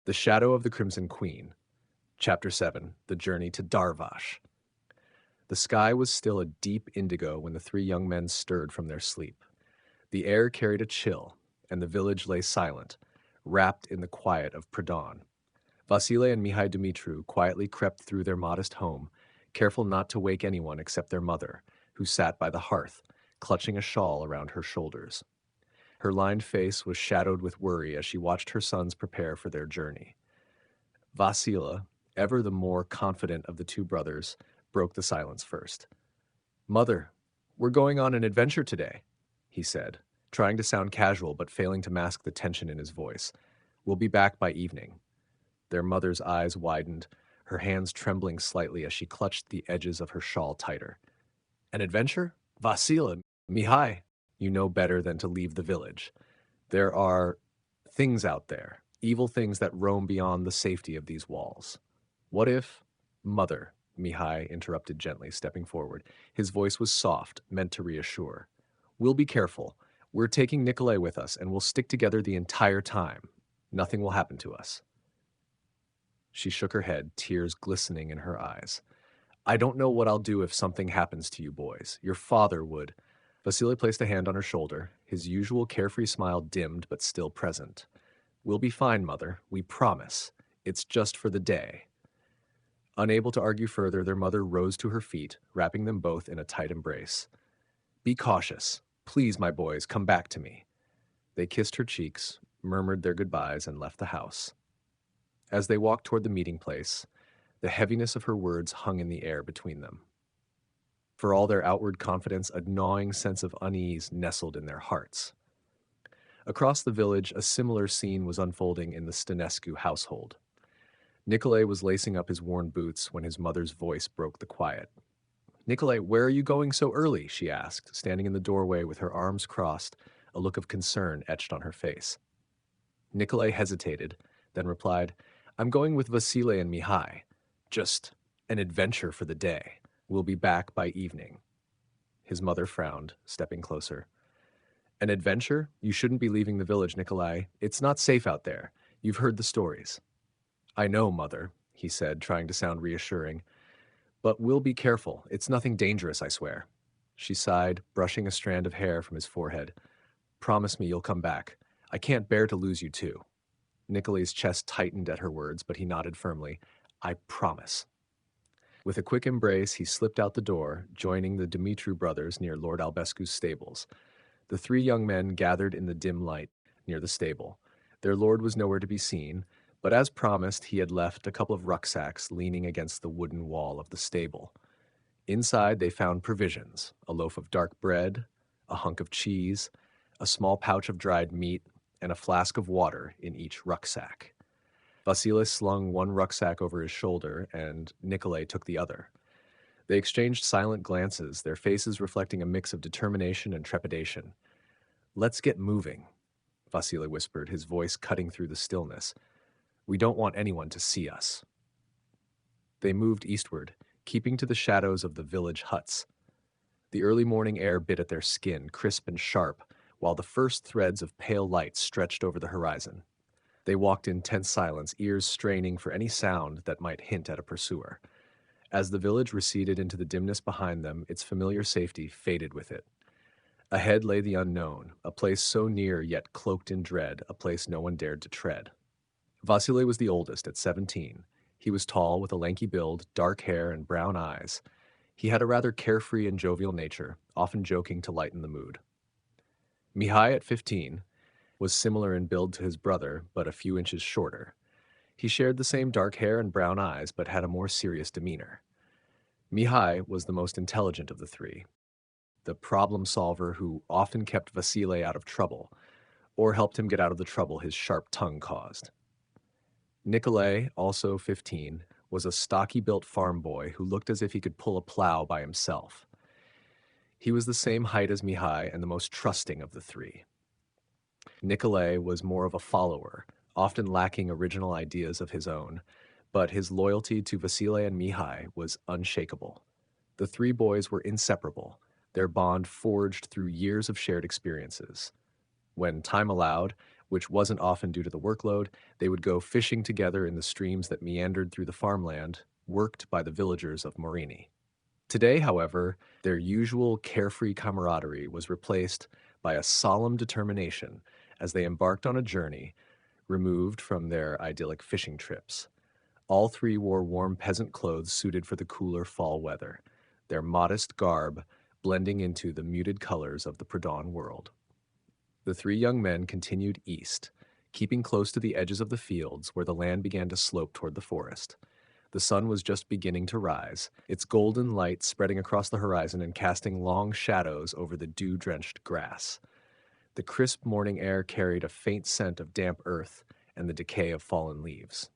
The Shadow of the Crimson Queen, Chapter 7, The Journey to Dârvaș. The sky was still a deep indigo when the three young men stirred from their sleep. The air carried a chill, and the village lay silent, wrapped in the quiet of pre-dawn. Vasile and Mihai Dumitru quietly crept through their modest home, careful not to wake anyone except their mother, who sat by the hearth, clutching a shawl around her shoulders. Her lined face was shadowed with worry as she watched her sons prepare for their journey. Vasile, ever the more confident of the two brothers, broke the silence first. "Mother, we're going on an adventure today," he said, trying to sound casual but failing to mask the tension in his voice. "We'll be back by evening." Their mother's eyes widened, her hands trembling slightly as she clutched the edges of her shawl tighter. "An adventure? Vasile, Mihai, you know better than to leave the village. There are things out there, evil things that roam beyond the safety of these walls. What if—" "Mother," Mihai interrupted gently, stepping forward. His voice was soft, meant to reassure. "We'll be careful. We're taking Nikolai with us, and we'll stick together the entire time. Nothing will happen to us." She shook her head, tears glistening in her eyes. "I don't know what I'll do if something happens to you boys. Your father would—" Vasily placed a hand on her shoulder, his usual carefree smile dimmed but still present. "We'll be fine, Mother. We promise. It's just for the day." Unable to argue further, their mother rose to her feet, wrapping them both in a tight embrace. "Be cautious. Please, my boys, come back to me." They kissed her cheeks, murmured their goodbyes, and left the house. As they walked toward the meeting place, the heaviness of her words hung in the air between them. For all their outward confidence, a gnawing sense of unease nestled in their hearts. Across the village, a similar scene was unfolding in the Stănescu household. Nikolai was lacing up his worn boots when his mother's voice broke the quiet. "Nikolai, where are you going so early?" she asked, standing in the doorway with her arms crossed, a look of concern etched on her face. Nikolai hesitated, then replied, "I'm going with Vasile and Mihai. Just an adventure for the day. We'll be back by evening." His mother frowned, stepping closer. "An adventure? You shouldn't be leaving the village, Nikolai. It's not safe out there. You've heard the stories." "I know, Mother," he said, trying to sound reassuring. "But we'll be careful. It's nothing dangerous, I swear." She sighed, brushing a strand of hair from his forehead. "Promise me you'll come back. I can't bear to lose you too." Nikolai's chest tightened at her words, but he nodded firmly. "I promise." With a quick embrace, he slipped out the door, joining the Dumitru brothers near Lord Albescu's stables. The three young men gathered in the dim light near the stable. Their lord was nowhere to be seen, but as promised, he had left a couple of rucksacks leaning against the wooden wall of the stable. Inside, they found provisions: a loaf of dark bread, a hunk of cheese, a small pouch of dried meat, and a flask of water in each rucksack. Vasile slung one rucksack over his shoulder, and Nikolai took the other. They exchanged silent glances, their faces reflecting a mix of determination and trepidation. "Let's get moving," Vasile whispered, his voice cutting through the stillness. "We don't want anyone to see us." They moved eastward, keeping to the shadows of the village huts. The early morning air bit at their skin, crisp and sharp, while the first threads of pale light stretched over the horizon. They walked in tense silence, ears straining for any sound that might hint at a pursuer. As the village receded into the dimness behind them, its familiar safety faded with it. Ahead lay the unknown, a place so near yet cloaked in dread, a place no one dared to tread. Vasile was the oldest, at 17. He was tall, with a lanky build, dark hair, and brown eyes. He had a rather carefree and jovial nature, often joking to lighten the mood. Mihai, at 15, was similar in build to his brother, but a few inches shorter. He shared the same dark hair and brown eyes, but had a more serious demeanor. Mihai was the most intelligent of the three, the problem solver who often kept Vasile out of trouble, or helped him get out of the trouble his sharp tongue caused. Nikolai, also 15, was a stocky-built farm boy who looked as if he could pull a plow by himself. He was the same height as Mihai and the most trusting of the three. Nikolai was more of a follower, often lacking original ideas of his own, but his loyalty to Vasile and Mihai was unshakable. The three boys were inseparable, their bond forged through years of shared experiences. When time allowed, which wasn't often due to the workload. They would go fishing together in the streams that meandered through the farmland, worked by the villagers of Morini. Today, however, their usual carefree camaraderie was replaced by a solemn determination as they embarked on a journey removed from their idyllic fishing trips. All three wore warm peasant clothes suited for the cooler fall weather, their modest garb blending into the muted colors of the Pradon world. The three young men continued east, keeping close to the edges of the fields where the land began to slope toward the forest. The sun was just beginning to rise, its golden light spreading across the horizon and casting long shadows over the dew-drenched grass. The crisp morning air carried a faint scent of damp earth and the decay of fallen leaves.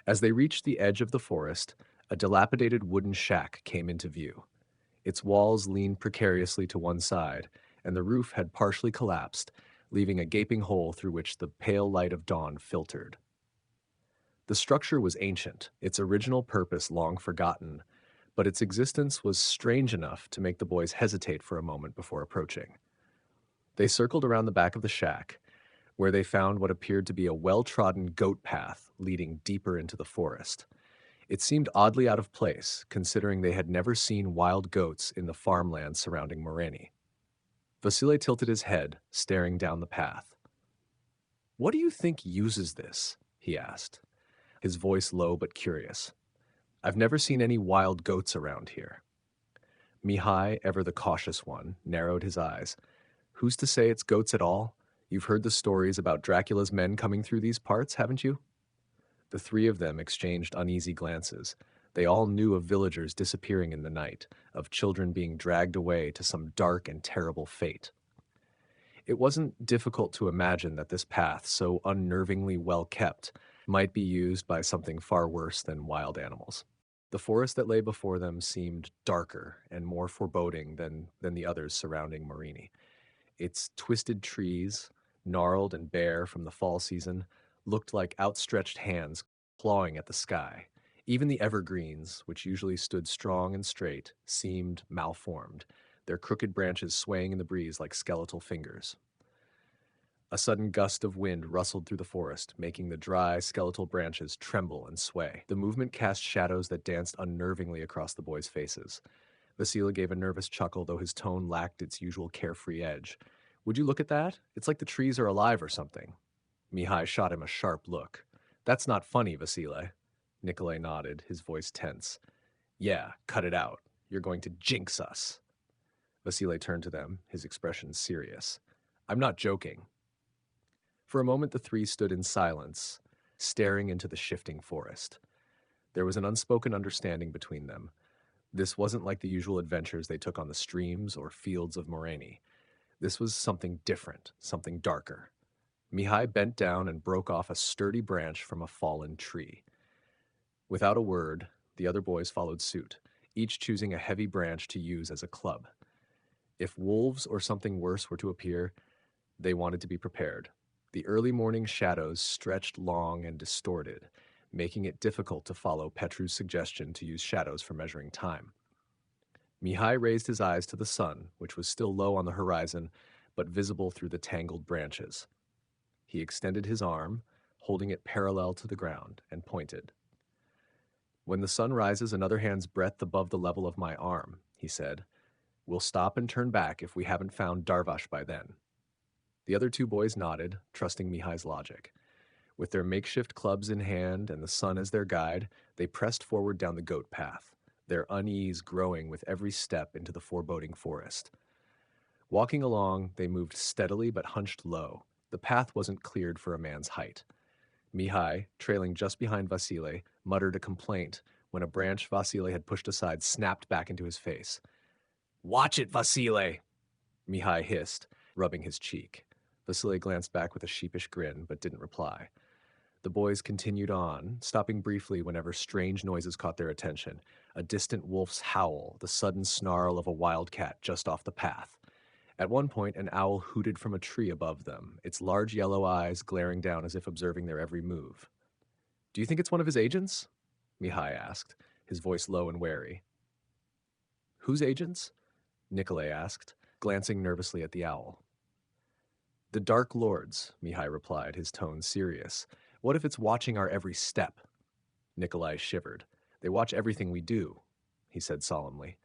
As they reached the edge of the forest, a dilapidated wooden shack came into view. Its walls leaned precariously to one side, and the roof had partially collapsed, leaving a gaping hole through which the pale light of dawn filtered. The structure was ancient, its original purpose long forgotten, but its existence was strange enough to make the boys hesitate for a moment before approaching. They circled around the back of the shack, where they found what appeared to be a well-trodden goat path leading deeper into the forest. It seemed oddly out of place, considering they had never seen wild goats in the farmland surrounding Moreni. Vasile tilted his head, staring down the path. "What do you think uses this?" he asked, his voice low but curious. "I've never seen any wild goats around here." Mihai, ever the cautious one, narrowed his eyes. "Who's to say it's goats at all? You've heard the stories about Dracula's men coming through these parts, haven't you?" The three of them exchanged uneasy glances. They all knew of villagers disappearing in the night, of children being dragged away to some dark and terrible fate. It wasn't difficult to imagine that this path, so unnervingly well kept, might be used by something far worse than wild animals. The forest that lay before them seemed darker and more foreboding than the others surrounding Morini. Its twisted trees, gnarled and bare from the fall season, looked like outstretched hands clawing at the sky. Even the evergreens, which usually stood strong and straight, seemed malformed, their crooked branches swaying in the breeze like skeletal fingers. A sudden gust of wind rustled through the forest, making the dry, skeletal branches tremble and sway. The movement cast shadows that danced unnervingly across the boys' faces. Vasile gave a nervous chuckle, though his tone lacked its usual carefree edge. "Would you look at that? It's like the trees are alive or something." Mihai shot him a sharp look. "That's not funny, Vasile." Nikolai nodded, his voice tense. "Yeah, cut it out. You're going to jinx us." Vasile turned to them, his expression serious. "I'm not joking." For a moment the three stood in silence, staring into the shifting forest. There was an unspoken understanding between them. This wasn't like the usual adventures they took on the streams or fields of Moreni. This was something different, something darker. Mihai bent down and broke off a sturdy branch from a fallen tree. Without a word, the other boys followed suit, each choosing a heavy branch to use as a club. If wolves or something worse were to appear, they wanted to be prepared. The early morning shadows stretched long and distorted, making it difficult to follow Petru's suggestion to use shadows for measuring time. Mihai raised his eyes to the sun, which was still low on the horizon, but visible through the tangled branches. He extended his arm, holding it parallel to the ground, and pointed. "When the sun rises another hand's breadth above the level of my arm," he said, "we'll stop and turn back if we haven't found Dârvaș by then." The other two boys nodded, trusting Mihai's logic. With their makeshift clubs in hand and the sun as their guide, they pressed forward down the goat path, their unease growing with every step into the foreboding forest. Walking along, they moved steadily but hunched low. The path wasn't cleared for a man's height. Mihai, trailing just behind Vasile, muttered a complaint when a branch Vasile had pushed aside snapped back into his face. "Watch it, Vasile!" Mihai hissed, rubbing his cheek. Vasile glanced back with a sheepish grin, but didn't reply. The boys continued on, stopping briefly whenever strange noises caught their attention. A distant wolf's howl, the sudden snarl of a wildcat just off the path. At one point, an owl hooted from a tree above them, its large yellow eyes glaring down as if observing their every move. "Do you think it's one of his agents?" Mihai asked, his voice low and wary. "Whose agents?" Nikolai asked, glancing nervously at the owl. The Dark Lords, Mihai replied, his tone serious. What if it's watching our every step? Nikolai shivered. They watch everything we do, he said solemnly.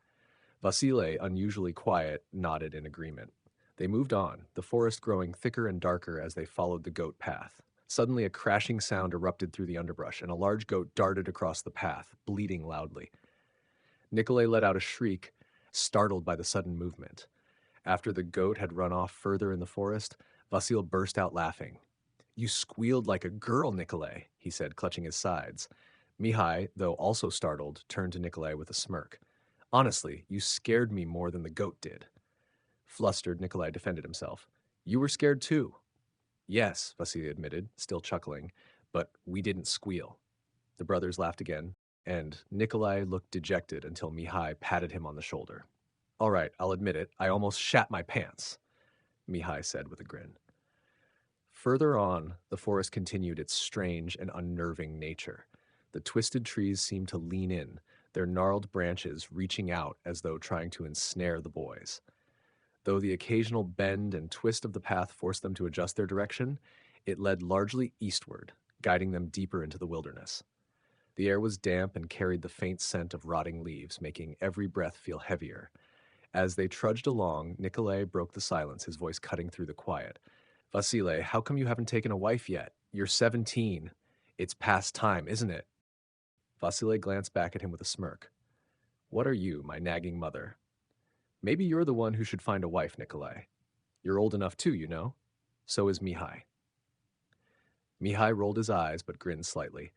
Vasile, unusually quiet, nodded in agreement. They moved on, the forest growing thicker and darker as they followed the goat path. Suddenly, a crashing sound erupted through the underbrush, and a large goat darted across the path, bleating loudly. Nikolai let out a shriek, startled by the sudden movement. After the goat had run off further in the forest, Vasil burst out laughing. You squealed like a girl, Nikolai, he said, clutching his sides. Mihai, though also startled, turned to Nikolai with a smirk. Honestly, you scared me more than the goat did. Flustered, Nikolai defended himself. You were scared too. Yes, Vasily admitted, still chuckling, but we didn't squeal. The brothers laughed again, and Nikolai looked dejected until Mihai patted him on the shoulder. All right, I'll admit it, I almost shat my pants, Mihai said with a grin. Further on, the forest continued its strange and unnerving nature. The twisted trees seemed to lean in, their gnarled branches reaching out as though trying to ensnare the boys. Though the occasional bend and twist of the path forced them to adjust their direction, it led largely eastward, guiding them deeper into the wilderness. The air was damp and carried the faint scent of rotting leaves, making every breath feel heavier. As they trudged along, Nikolai broke the silence, his voice cutting through the quiet. Vasile, how come you haven't taken a wife yet? You're 17. It's past time, isn't it? Vasile glanced back at him with a smirk. What are you, my nagging mother? Maybe you're the one who should find a wife, Nikolai. You're old enough too, you know. So is Mihai. Mihai rolled his eyes but grinned slightly.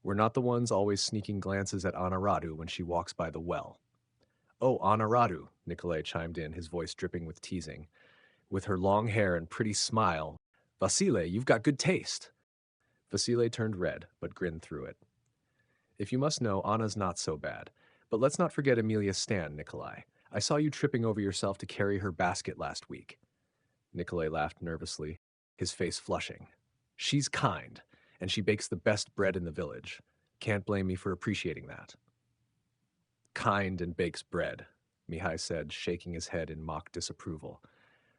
We're not the ones always sneaking glances at Anna Radu when she walks by the well. Oh, Anna Radu, Nikolai chimed in, his voice dripping with teasing. With her long hair and pretty smile. Vasile, you've got good taste. Vasile turned red, but grinned through it. If you must know, Anna's not so bad. But let's not forget Amelia Stan, Nikolai. I saw you tripping over yourself to carry her basket last week. Nikolai laughed nervously, his face flushing. She's kind, and she bakes the best bread in the village. Can't blame me for appreciating that. Kind and bakes bread, Mihai said, shaking his head in mock disapproval.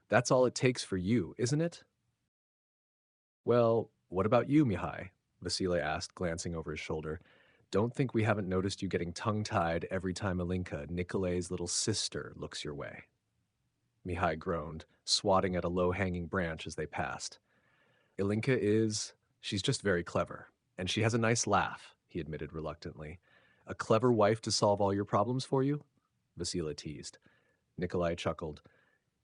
That's all it takes for you, isn't it? Well, what about you, Mihai? Vasile asked, glancing over his shoulder. Don't think we haven't noticed you getting tongue-tied every time Alinka, Nikolai's little sister, looks your way. Mihai groaned, swatting at a low-hanging branch as they passed. She's just very clever, and she has a nice laugh, he admitted reluctantly. A clever wife to solve all your problems for you? Vasile teased. Nikolai chuckled.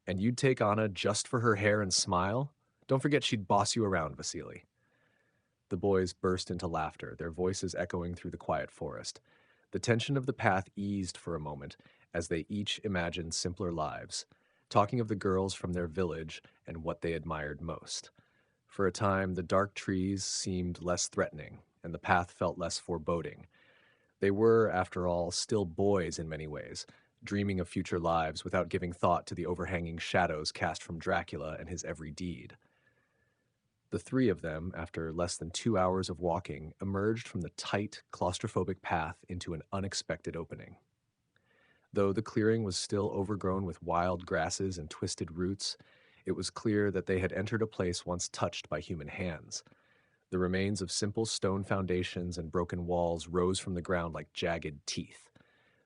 And you'd take Anna just for her hair and smile? Don't forget she'd boss you around, Vasily. The boys burst into laughter, their voices echoing through the quiet forest. The tension of the path eased for a moment as they each imagined simpler lives, talking of the girls from their village and what they admired most. For a time, the dark trees seemed less threatening, and the path felt less foreboding. They were, after all, still boys in many ways, dreaming of future lives without giving thought to the overhanging shadows cast from Dracula and his every deed. The three of them, after less than 2 hours of walking, emerged from the tight, claustrophobic path into an unexpected opening. Though the clearing was still overgrown with wild grasses and twisted roots, it was clear that they had entered a place once touched by human hands. The remains of simple stone foundations and broken walls rose from the ground like jagged teeth.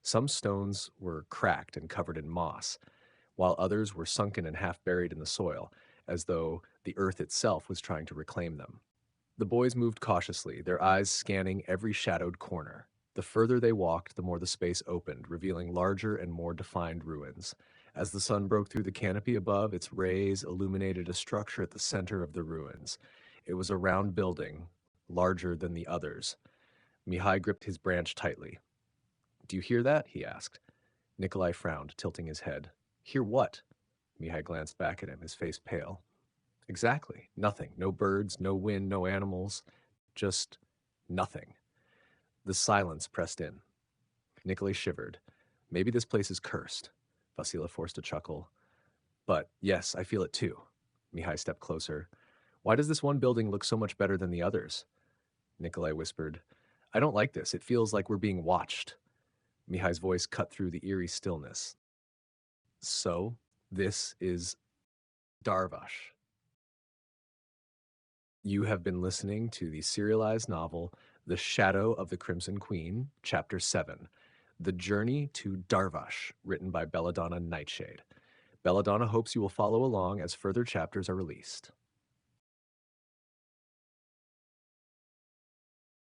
Some stones were cracked and covered in moss, while others were sunken and half buried in the soil, as though the earth itself was trying to reclaim them. The boys moved cautiously, their eyes scanning every shadowed corner. The further they walked, the more the space opened, revealing larger and more defined ruins. As the sun broke through the canopy above, its rays illuminated a structure at the center of the ruins. It was a round building, larger than the others. Mihai gripped his branch tightly. Do you hear that? He asked. Nikolai frowned, tilting his head. Hear what? Mihai glanced back at him, his face pale. Exactly. Nothing. No birds, no wind, no animals. Just nothing. The silence pressed in. Nikolai shivered. Maybe this place is cursed. Vasila forced a chuckle. But yes, I feel it too. Mihai stepped closer. Why does this one building look so much better than the others? Nikolai whispered. I don't like this. It feels like we're being watched. Mihai's voice cut through the eerie stillness. So, this is Dârvaș. You have been listening to the serialized novel The Shadow of the Crimson Queen, Chapter 7, The Journey to Dârvaș, written by Belladonna Nightshade. Belladonna hopes you will follow along as further chapters are released.